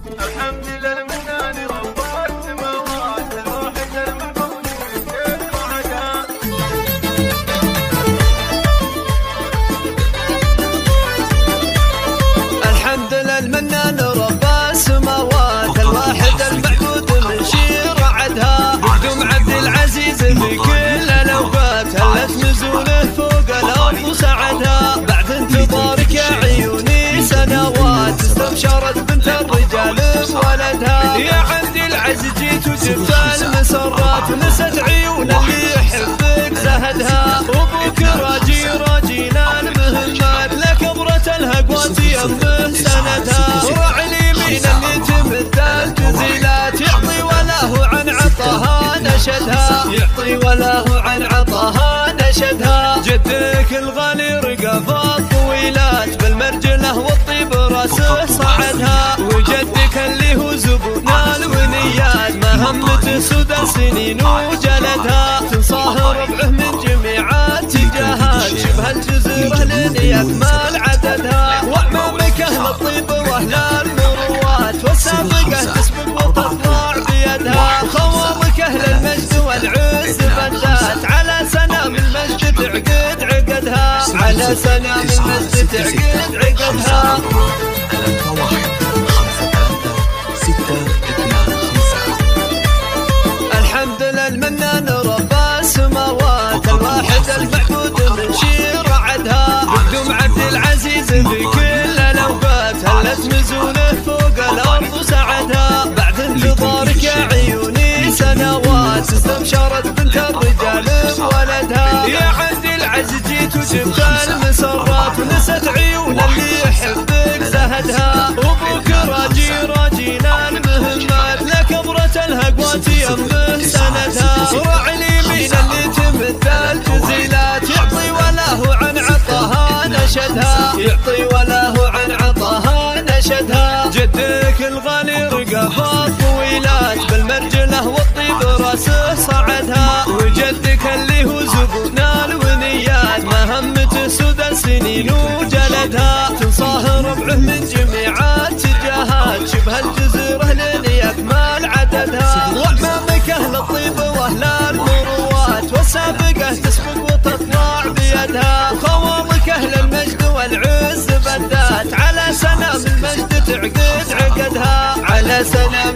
الحمد للمنان رب السماوات الواحد المعبود من كل وعدا. الحمد للمنان رب السماوات الواحد المعبود من شير عدها. يقدم عبد العزيز في كل الاوقات هلت نزوله فوق الارض وسعدها. بعد انتظارك يا عيوني سنوات استبشرت بنت الرجال بولدها. يا عبد العزيز جيت وجبت المسرات ونست عيون اللي يحبك زهدها. وابوك راجينا المهمات لكبرة الهقوات يمه سندها. وراعي اليمين اللي تمد الجزيلات يعطي وله عن عطاها نشدها. يعطي وله عن عطاها نشدها. جدك الغالي رقف الطويلات بالمرجله والطيب راسه صعدها. وجدك اللي هو زبون الونيات مهمته سدى سنين وجلدها. تنصاه ربعه من جميع اتجاهات شبه الجزيره لين يكمل عددها. واعمامك اهل الطيب واهل المروات والسابقه تسبق وتطلع بيدها. خوارك اهل المجد والعز بدات على سنام المجد تعقد عقدها. على سنام المجد تعقد عقدها. الحمد للمنان رب السماوات الواحد المعبود من شير عدها. يقدم عبد العزيز في كل الاوقات هلت نزوله فوق الارض وسعدها. بعد انتظارك يا عيوني سنوات استبشرت بنت الرجال بولدها. يا عبد العزيز جيت وجبت المسرات ونست عيون اللي يحبك زهدها. وابوك راجينا المهمات لكبرة الهقوات يمه سندها. وراعي اليمين اللي تمد الجزيلات يعطي وله عن عطاها نشدها. يعطي وله عن عطاها نشدها. جدك الغالي رقف الطويلات بالمرجله والطيب راسه صعدها. وجدك اللي هو زبون الونيات مهمته سدى سنين وجلدها. تنصاه ربعه من جميع اتجاهات شبه الجزيره لين يكمل عددها. واعمامك اهل الطيب واهل المروات والسابقه تسبق وتطلع بيدها. وخوارك اهل المجد والعز بدات على سنام المجد تعقد عقدها. على سنام